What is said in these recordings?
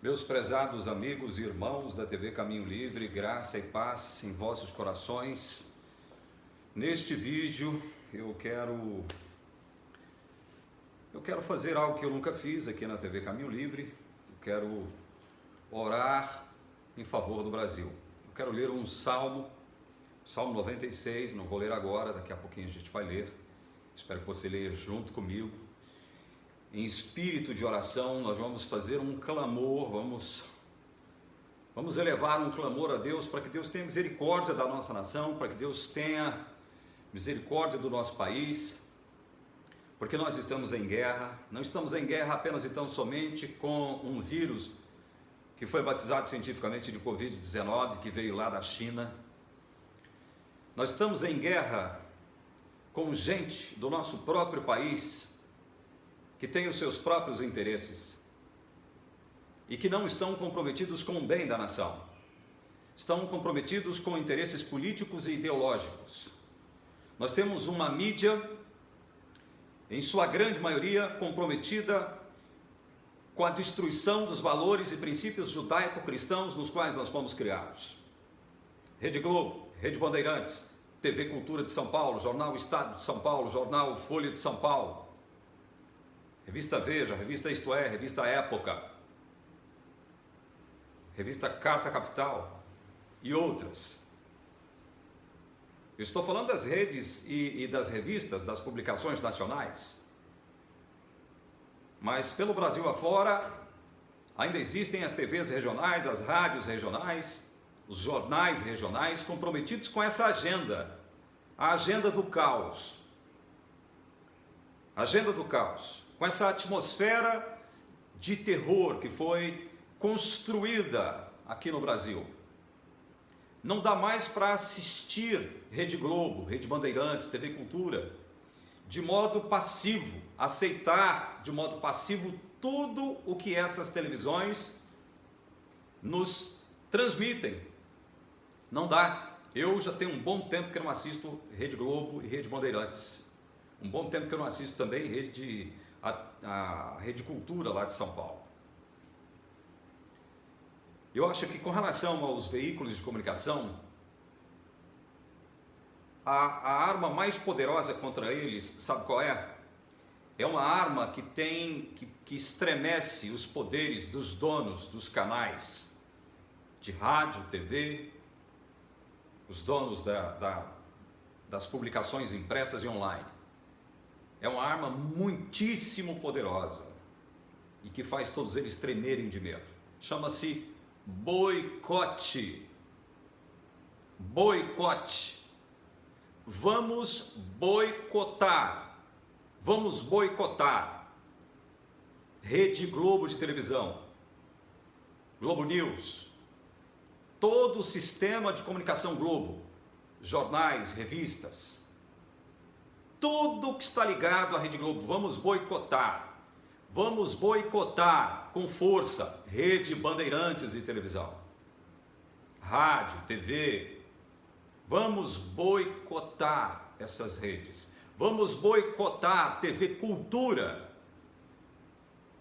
Meus prezados amigos e irmãos da TV Caminho Livre, graça e paz em vossos corações. Neste vídeo eu quero fazer algo que eu nunca fiz aqui na TV Caminho Livre. Eu quero orar em favor do Brasil. Eu quero ler um Salmo 96, não vou ler agora, daqui a pouquinho a gente vai ler. Espero que você leia junto comigo. Em espírito de oração, nós vamos fazer um clamor, vamos elevar um clamor a Deus para que Deus tenha misericórdia da nossa nação, para que Deus tenha misericórdia do nosso país, porque nós estamos em guerra. Não estamos em guerra apenas e tão somente com um vírus que foi batizado cientificamente de Covid-19, que veio lá da China. Nós estamos em guerra com gente do nosso próprio país, que têm os seus próprios interesses e que não estão comprometidos com o bem da nação. Estão comprometidos com interesses políticos e ideológicos. Nós temos uma mídia, em sua grande maioria, comprometida com a destruição dos valores e princípios judaico-cristãos nos quais nós fomos criados. Rede Globo, Rede Bandeirantes, TV Cultura de São Paulo, Jornal Estado de São Paulo, Jornal Folha de São Paulo, Revista Veja, Revista Isto É, Revista Época, Revista Carta Capital e outras. Eu estou falando das redes e das revistas, das publicações nacionais. Mas pelo Brasil afora, ainda existem as TVs regionais, as rádios regionais, os jornais regionais comprometidos com essa agenda, a agenda do caos. A agenda do caos. Com essa atmosfera de terror que foi construída aqui no Brasil. Não dá mais para assistir Rede Globo, Rede Bandeirantes, TV Cultura, de modo passivo, aceitar de modo passivo tudo o que essas televisões nos transmitem. Não dá. Eu já tenho um bom tempo que eu não assisto Rede Globo e Rede Bandeirantes. Um bom tempo que eu não assisto também a Rede Cultura lá de São Paulo. Eu acho que com relação aos veículos de comunicação, a arma mais poderosa contra eles, sabe qual é? É uma arma que estremece os poderes dos donos dos canais de rádio, TV, os donos das publicações impressas e online. É uma arma muitíssimo poderosa e que faz todos eles tremerem de medo. Chama-se boicote. Boicote. Vamos boicotar. Vamos boicotar. Rede Globo de televisão, Globo News, todo o sistema de comunicação Globo, jornais, revistas, tudo que está ligado à Rede Globo, vamos boicotar. Vamos boicotar com força Rede Bandeirantes de televisão, rádio, TV. Vamos boicotar essas redes. Vamos boicotar TV Cultura,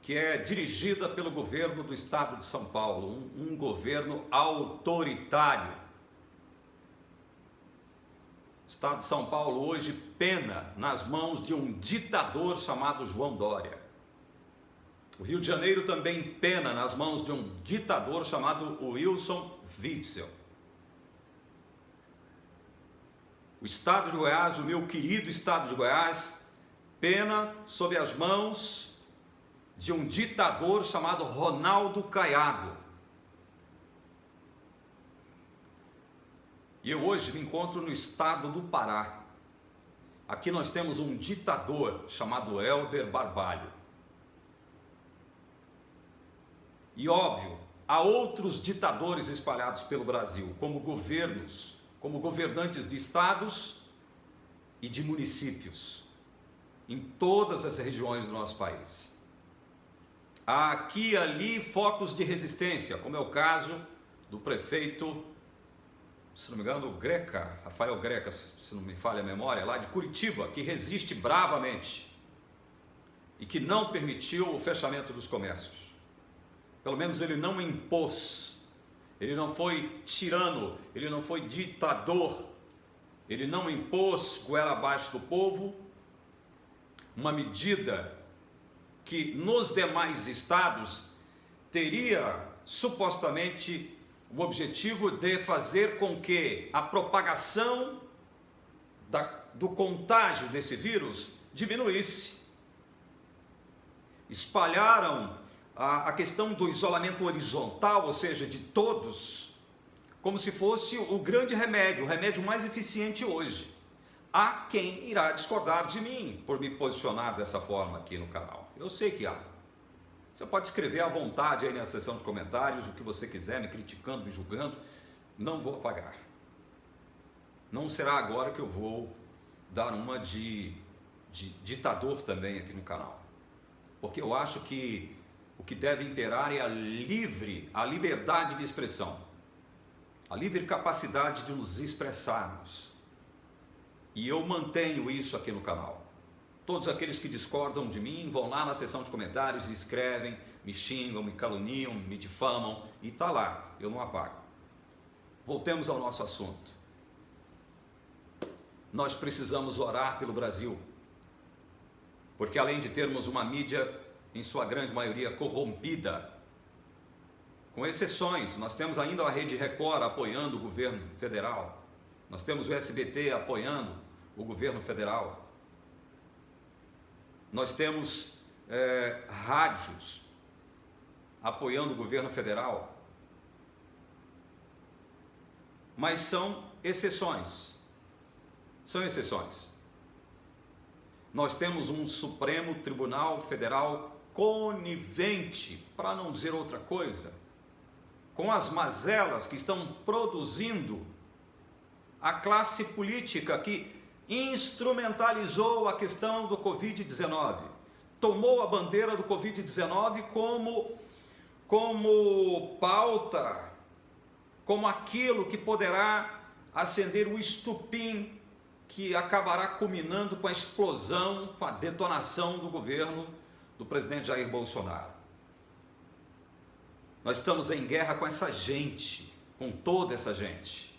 que é dirigida pelo governo do estado de São Paulo, um governo autoritário. O estado de São Paulo hoje pena nas mãos de um ditador chamado João Dória. O Rio de Janeiro também pena nas mãos de um ditador chamado Wilson Witzel. O estado de Goiás, o meu querido estado de Goiás, pena sob as mãos de um ditador chamado Ronaldo Caiado. E eu hoje me encontro no estado do Pará. Aqui nós temos um ditador chamado Helder Barbalho. E óbvio, há outros ditadores espalhados pelo Brasil, como governos, como governantes de estados e de municípios, em todas as regiões do nosso país. Há aqui e ali focos de resistência, como é o caso do prefeito, se não me engano, Greca, Rafael Greca, se não me falha a memória, lá de Curitiba, que resiste bravamente e que não permitiu o fechamento dos comércios. Pelo menos ele não impôs, ele não foi tirano, ele não foi ditador, ele não impôs goela abaixo do povo uma medida que nos demais estados teria supostamente o objetivo de fazer com que a propagação do contágio desse vírus diminuísse. Espalharam a questão do isolamento horizontal, ou seja, de todos, como se fosse o grande remédio, o remédio mais eficiente hoje. Há quem irá discordar de mim por me posicionar dessa forma aqui no canal. Eu sei que há. Você pode escrever à vontade aí na seção de comentários o que você quiser, me criticando, me julgando. Não vou apagar. Não será agora que eu vou dar uma de ditador também aqui no canal. Porque eu acho que o que deve imperar é a liberdade de expressão. A livre capacidade de nos expressarmos. E eu mantenho isso aqui no canal. Todos aqueles que discordam de mim vão lá na seção de comentários e escrevem, me xingam, me caluniam, me difamam e está lá, eu não apago. Voltemos ao nosso assunto. Nós precisamos orar pelo Brasil, porque além de termos uma mídia, em sua grande maioria, corrompida, com exceções, nós temos ainda a Rede Record apoiando o governo federal, nós temos o SBT apoiando o governo federal, nós temos rádios apoiando o governo federal, mas são exceções. São exceções. Nós temos um Supremo Tribunal Federal conivente, para não dizer outra coisa, com as mazelas que estão produzindo a classe política que instrumentalizou a questão do Covid-19, tomou a bandeira do Covid-19 como pauta, como aquilo que poderá acender o estupim que acabará culminando com a explosão, com a detonação do governo do presidente Jair Bolsonaro. Nós estamos em guerra com essa gente, com toda essa gente,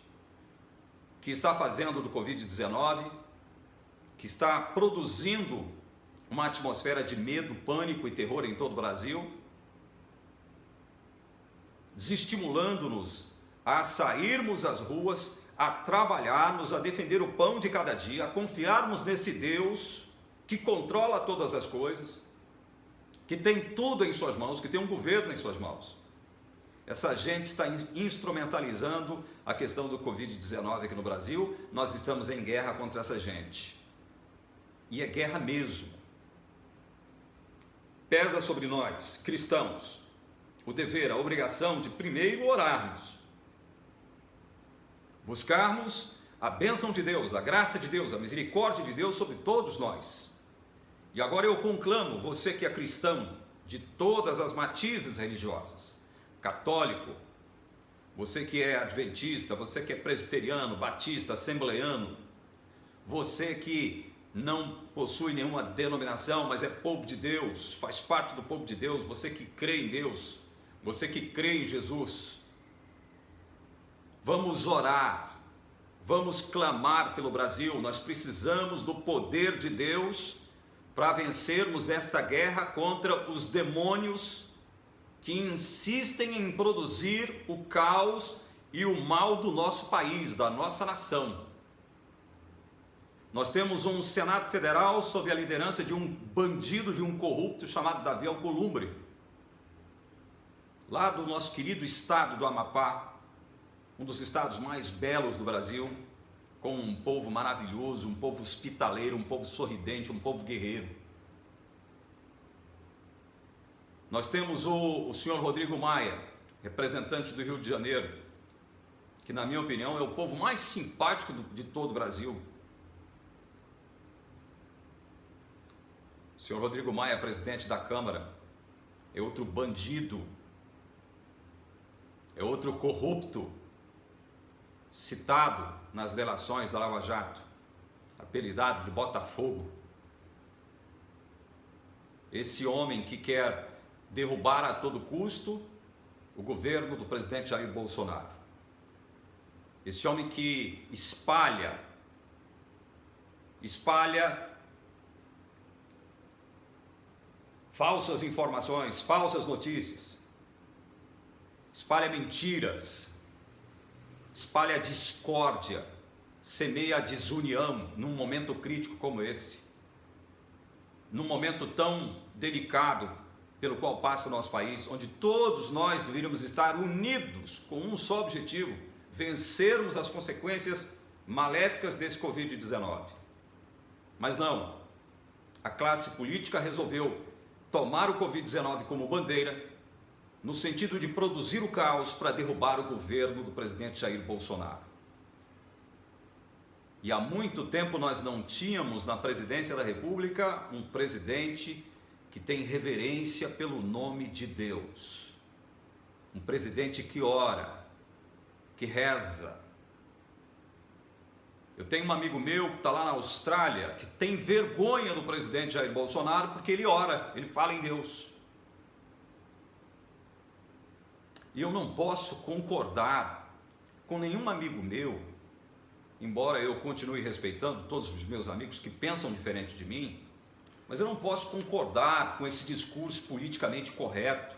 que está fazendo do Covid-19, que está produzindo uma atmosfera de medo, pânico e terror em todo o Brasil, desestimulando-nos a sairmos às ruas, a trabalharmos, a defender o pão de cada dia, a confiarmos nesse Deus que controla todas as coisas, que tem tudo em suas mãos, que tem um governo em suas mãos. Essa gente está instrumentalizando a questão do Covid-19 aqui no Brasil. Nós estamos em guerra contra essa gente. E é guerra mesmo. Pesa sobre nós, cristãos, o dever, a obrigação de primeiro orarmos. Buscarmos a bênção de Deus, a graça de Deus, a misericórdia de Deus sobre todos nós. E agora eu conclamo, você que é cristão, de todas as matizes religiosas, católico, você que é adventista, você que é presbiteriano, batista, assembleiano, você que não possui nenhuma denominação, mas é povo de Deus, faz parte do povo de Deus, você que crê em Deus, você que crê em Jesus, vamos orar, vamos clamar pelo Brasil. Nós precisamos do poder de Deus para vencermos esta guerra contra os demônios que insistem em produzir o caos e o mal do nosso país, da nossa nação. Nós temos um Senado Federal sob a liderança de um bandido, de um corrupto chamado Davi Alcolumbre, lá do nosso querido estado do Amapá, um dos estados mais belos do Brasil, com um povo maravilhoso, um povo hospitaleiro, um povo sorridente, um povo guerreiro. Nós temos o senhor Rodrigo Maia, representante do Rio de Janeiro, que na minha opinião é o povo mais simpático de todo o Brasil. O senhor Rodrigo Maia, presidente da Câmara, é outro bandido, é outro corrupto, citado nas delações da Lava Jato, apelidado de Botafogo. Esse homem que quer derrubar a todo custo o governo do presidente Jair Bolsonaro. Esse homem que espalha falsas informações, falsas notícias, espalha mentiras, espalha discórdia, semeia a desunião num momento crítico como esse, num momento tão delicado pelo qual passa o nosso país, onde todos nós deveríamos estar unidos com um só objetivo: vencermos as consequências maléficas desse Covid-19. Mas não, a classe política resolveu tomar o Covid-19 como bandeira, no sentido de produzir o caos para derrubar o governo do presidente Jair Bolsonaro. E há muito tempo nós não tínhamos na presidência da República um presidente que tem reverência pelo nome de Deus. Um presidente que ora, que reza. Eu tenho um amigo meu que está lá na Austrália, que tem vergonha do presidente Jair Bolsonaro porque ele ora, ele fala em Deus. E eu não posso concordar com nenhum amigo meu, embora eu continue respeitando todos os meus amigos que pensam diferente de mim, mas eu não posso concordar com esse discurso politicamente correto,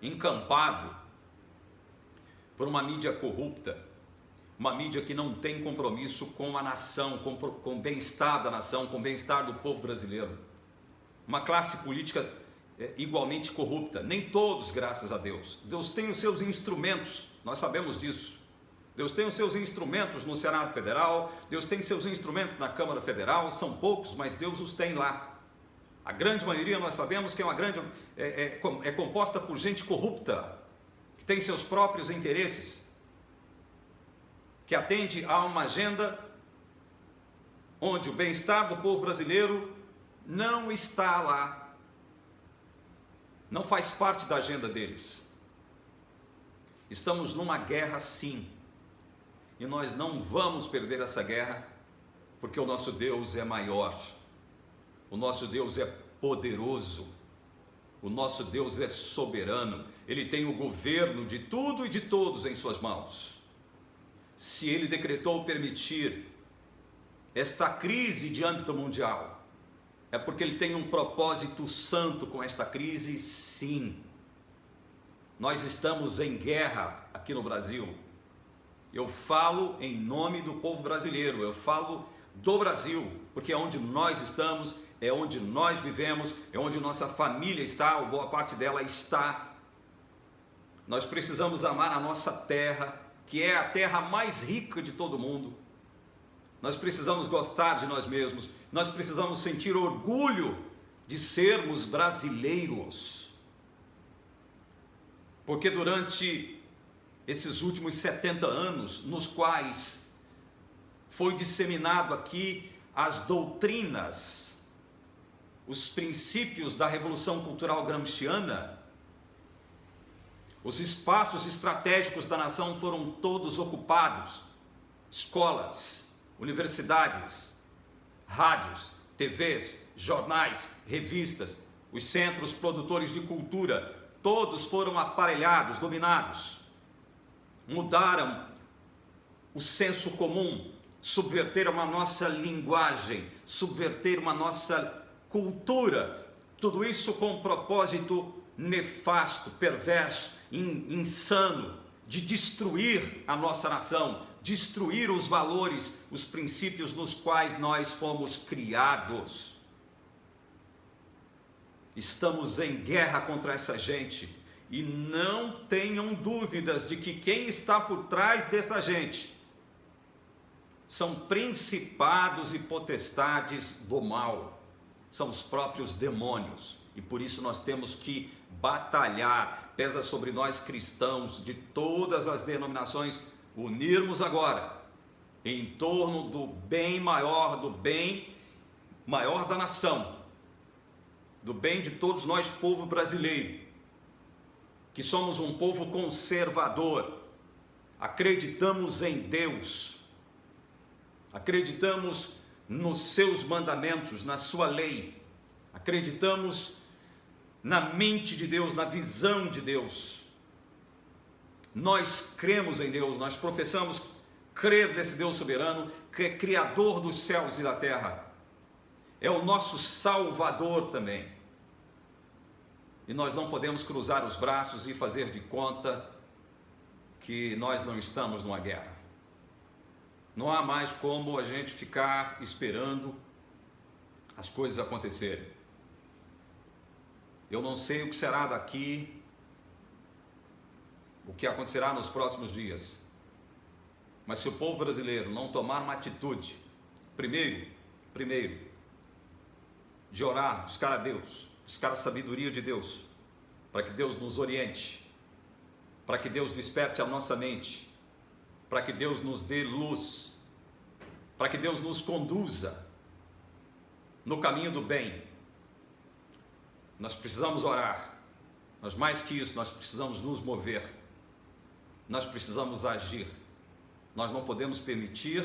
encampado por uma mídia corrupta, uma mídia que não tem compromisso com a nação, com o bem-estar da nação, com o bem-estar do povo brasileiro. Uma classe política igualmente corrupta, nem todos, graças a Deus. Deus tem os seus instrumentos, nós sabemos disso. Deus tem os seus instrumentos no Senado Federal, Deus tem seus instrumentos na Câmara Federal, são poucos, mas Deus os tem lá. A grande maioria nós sabemos que é composta por gente corrupta, que tem seus próprios interesses, que atende a uma agenda onde o bem-estar do povo brasileiro não está lá, não faz parte da agenda deles. Estamos numa guerra, sim, e nós não vamos perder essa guerra, porque o nosso Deus é maior, o nosso Deus é poderoso, o nosso Deus é soberano, Ele tem o governo de tudo e de todos em suas mãos. Se Ele decretou permitir esta crise de âmbito mundial, é porque Ele tem um propósito santo com esta crise, sim. Nós estamos em guerra aqui no Brasil. Eu falo em nome do povo brasileiro, eu falo do Brasil, porque é onde nós estamos, é onde nós vivemos, é onde nossa família está, ou boa parte dela está. Nós precisamos amar a nossa terra, que é a terra mais rica de todo mundo. Nós precisamos gostar de nós mesmos, nós precisamos sentir orgulho de sermos brasileiros. Porque durante esses últimos 70 anos, nos quais foi disseminado aqui as doutrinas, os princípios da Revolução Cultural Gramsciana, os espaços estratégicos da nação foram todos ocupados: escolas, universidades, rádios, TVs, jornais, revistas, os centros produtores de cultura, todos foram aparelhados, dominados. Mudaram o senso comum, subverteram a nossa linguagem, subverteram a nossa cultura, tudo isso com um propósito nefasto, perverso, insano, de destruir a nossa nação, destruir os valores, os princípios nos quais nós fomos criados. Estamos em guerra contra essa gente, e não tenham dúvidas de que quem está por trás dessa gente são principados e potestades do mal, são os próprios demônios, e por isso nós temos que batalhar. Pesa sobre nós cristãos de todas as denominações unirmos agora em torno do bem maior da nação, do bem de todos nós, povo brasileiro, que somos um povo conservador, acreditamos em Deus, acreditamos nos seus mandamentos, na sua lei, acreditamos na mente de Deus, na visão de Deus. Nós cremos em Deus, nós professamos crer nesse Deus soberano, que é Criador dos céus e da terra. É o nosso Salvador também. E nós não podemos cruzar os braços e fazer de conta que nós não estamos numa guerra. Não há mais como a gente ficar esperando as coisas acontecerem. Eu não sei o que será daqui, o que acontecerá nos próximos dias. Mas se o povo brasileiro não tomar uma atitude, primeiro, de orar, buscar a Deus, buscar a sabedoria de Deus, para que Deus nos oriente, para que Deus desperte a nossa mente, para que Deus nos dê luz, para que Deus nos conduza no caminho do bem. Nós precisamos orar, mas mais que isso, nós precisamos nos mover, nós precisamos agir. Nós não podemos permitir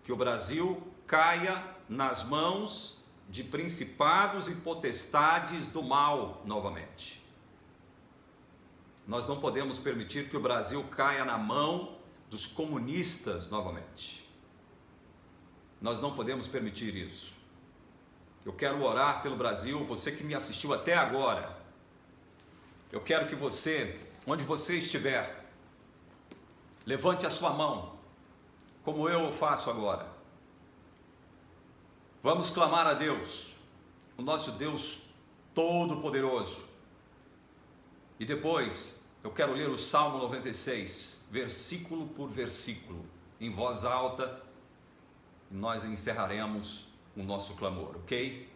que o Brasil caia nas mãos de principados e potestades do mal novamente. Nós não podemos permitir que o Brasil caia na mão dos comunistas novamente. Nós não podemos permitir isso. Eu quero orar pelo Brasil, você que me assistiu até agora. Eu quero que você, onde você estiver, levante a sua mão, como eu faço agora. Vamos clamar a Deus, o nosso Deus Todo-Poderoso. E depois eu quero ler o Salmo 96, versículo por versículo, em voz alta, e nós encerraremos o nosso clamor, ok?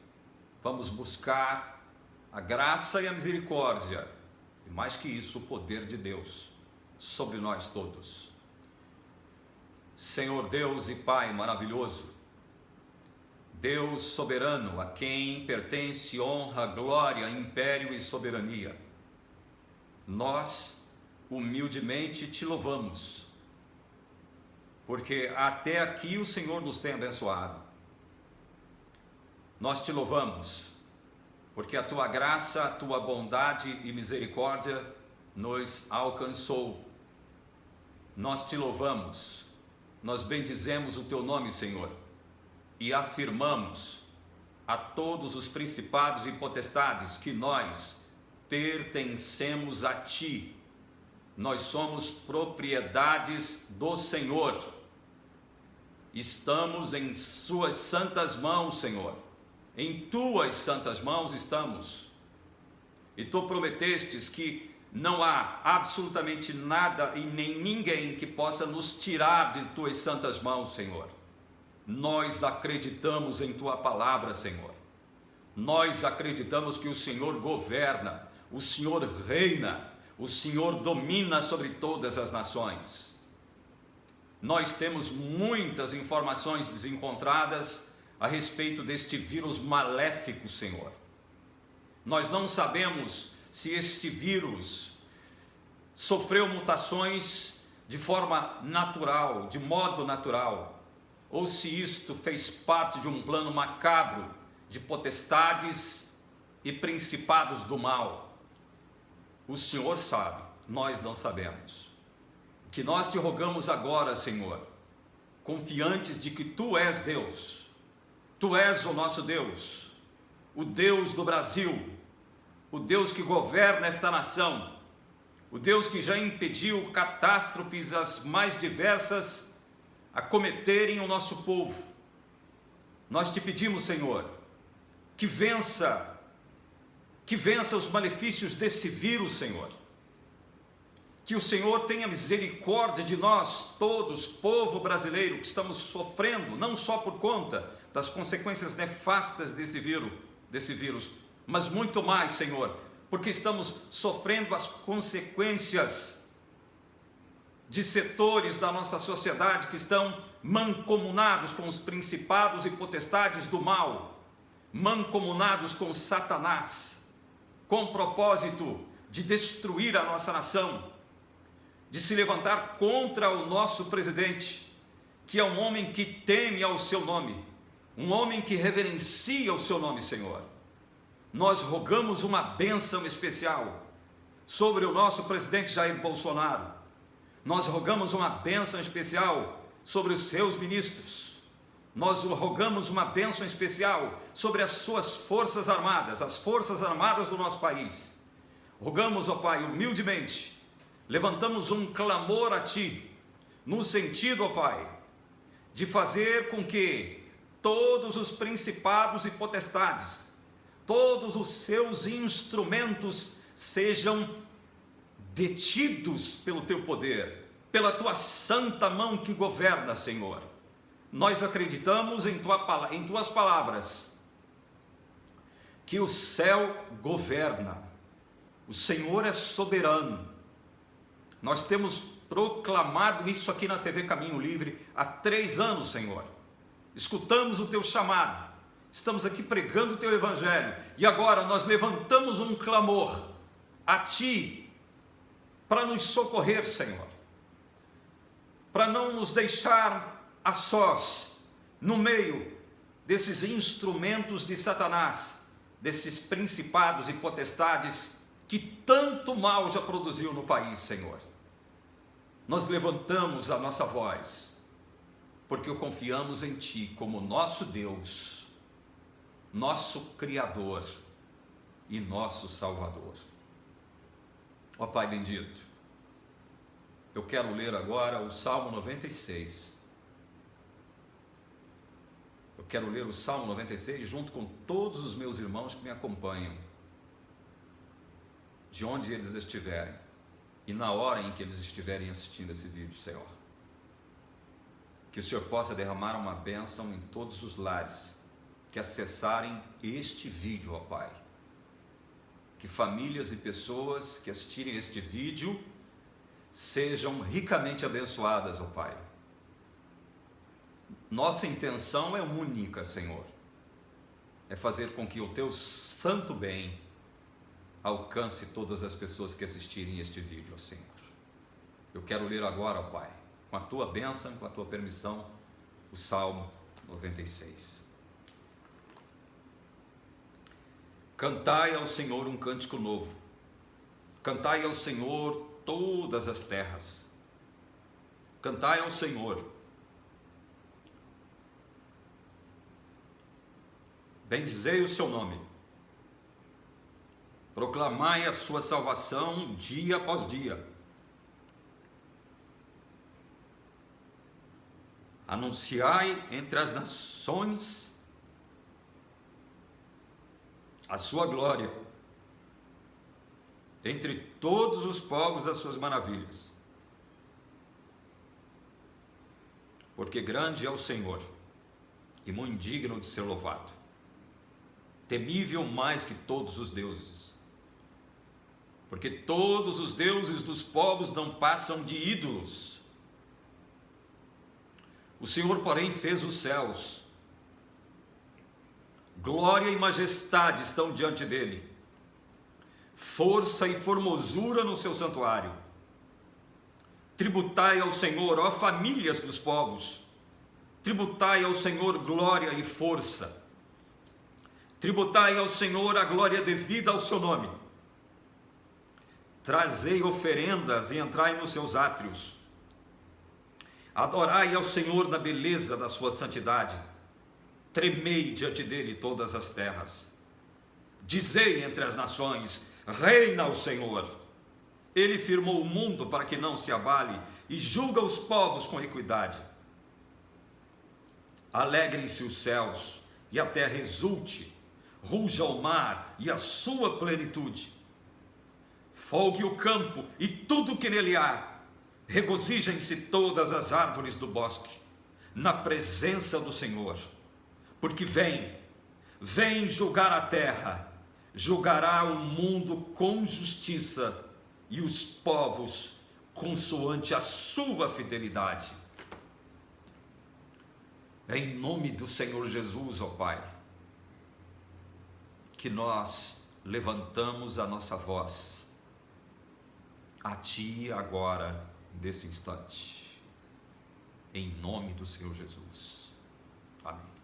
Vamos buscar a graça e a misericórdia, e mais que isso, o poder de Deus sobre nós todos. Senhor Deus e Pai maravilhoso, Deus soberano, a quem pertence honra, glória, império e soberania, nós humildemente te louvamos, porque até aqui o Senhor nos tem abençoado. Nós te louvamos, porque a tua graça, a tua bondade e misericórdia nos alcançou. Nós te louvamos, nós bendizemos o teu nome, Senhor, e afirmamos a todos os principados e potestades que nós pertencemos a ti. Nós somos propriedades do Senhor. Estamos em suas santas mãos, Senhor. Em tuas santas mãos estamos. E tu prometestes que não há absolutamente nada e nem ninguém que possa nos tirar de tuas santas mãos, Senhor. Nós acreditamos em tua palavra, Senhor. Nós acreditamos que o Senhor governa, o Senhor reina, o Senhor domina sobre todas as nações. Nós temos muitas informações desencontradas a respeito deste vírus maléfico, Senhor. Nós não sabemos se este vírus sofreu mutações de forma natural, de modo natural, ou se isto fez parte de um plano macabro de potestades e principados do mal. O Senhor sabe, nós não sabemos. Que nós te rogamos agora, Senhor, confiantes de que tu és Deus, tu és o nosso Deus, o Deus do Brasil, o Deus que governa esta nação, o Deus que já impediu catástrofes as mais diversas acometerem o nosso povo. Nós te pedimos, Senhor, que vença os malefícios desse vírus, Senhor. Que o Senhor tenha misericórdia de nós todos, povo brasileiro, que estamos sofrendo, não só por conta das consequências nefastas desse vírus, mas muito mais, Senhor, porque estamos sofrendo as consequências de setores da nossa sociedade que estão mancomunados com os principados e potestades do mal, mancomunados com Satanás, com o propósito de destruir a nossa nação, de se levantar contra o nosso presidente, que é um homem que teme ao seu nome, um homem que reverencia o seu nome, Senhor, nós rogamos uma bênção especial sobre o nosso presidente Jair Bolsonaro. Nós rogamos uma bênção especial sobre os seus ministros. Nós rogamos uma bênção especial sobre as suas forças armadas, as forças armadas do nosso país. Rogamos, ó Pai, humildemente, levantamos um clamor a Ti, no sentido, ó Pai, de fazer com que todos os principados e potestades, todos os seus instrumentos sejam detidos pelo Teu poder, pela Tua santa mão que governa, Senhor. Nós acreditamos em Tuas palavras, que o céu governa, o Senhor é soberano. Nós temos proclamado isso aqui na TV Caminho Livre há 3 anos, Senhor. Escutamos o Teu chamado, estamos aqui pregando o Teu Evangelho, e agora nós levantamos um clamor a Ti, para nos socorrer, Senhor, para não nos deixar a sós, no meio desses instrumentos de Satanás, desses principados e potestades que tanto mal já produziu no país, Senhor. Nós levantamos a nossa voz, porque confiamos em Ti como nosso Deus, nosso Criador e nosso Salvador. Ó Pai bendito, eu quero ler agora o Salmo 96. Eu quero ler o Salmo 96 junto com todos os meus irmãos que me acompanham, de onde eles estiverem, e na hora em que eles estiverem assistindo esse vídeo, Senhor. Que o Senhor possa derramar uma bênção em todos os lares que acessarem este vídeo, ó Pai. Que famílias e pessoas que assistirem este vídeo sejam ricamente abençoadas, ó Pai. Nossa intenção é única, Senhor, é fazer com que o Teu santo bem alcance todas as pessoas que assistirem este vídeo, ó Senhor. Eu quero ler agora, ó Pai, com a Tua bênção, com a Tua permissão, o Salmo 96. Cantai ao Senhor um cântico novo, cantai ao Senhor todas as terras, cantai ao Senhor, bendizei o seu nome, proclamai a sua salvação dia após dia, anunciai entre as nações a sua glória, entre todos os povos as suas maravilhas, porque grande é o Senhor e muito digno de ser louvado, temível mais que todos os deuses, porque todos os deuses dos povos não passam de ídolos. O Senhor, porém, fez os céus, glória e majestade estão diante dele, força e formosura no seu santuário. Tributai ao Senhor, ó famílias dos povos, tributai ao Senhor glória e força. Tributai ao Senhor a glória devida ao seu nome. Trazei oferendas e entrai nos seus átrios. Adorai ao Senhor na beleza da sua santidade. Tremei diante dele todas as terras. Dizei entre as nações: reina o Senhor. Ele firmou o mundo para que não se abale e julga os povos com equidade. Alegrem-se os céus e a terra exulte. Ruja o mar e a sua plenitude. Folgue o campo e tudo que nele há. Regozijem-se todas as árvores do bosque, na presença do Senhor. Porque vem julgar a terra, julgará o mundo com justiça e os povos consoante a sua fidelidade. Em nome do Senhor Jesus, ó Pai, que nós levantamos a nossa voz a Ti agora, nesse instante, em nome do Senhor Jesus. Amém.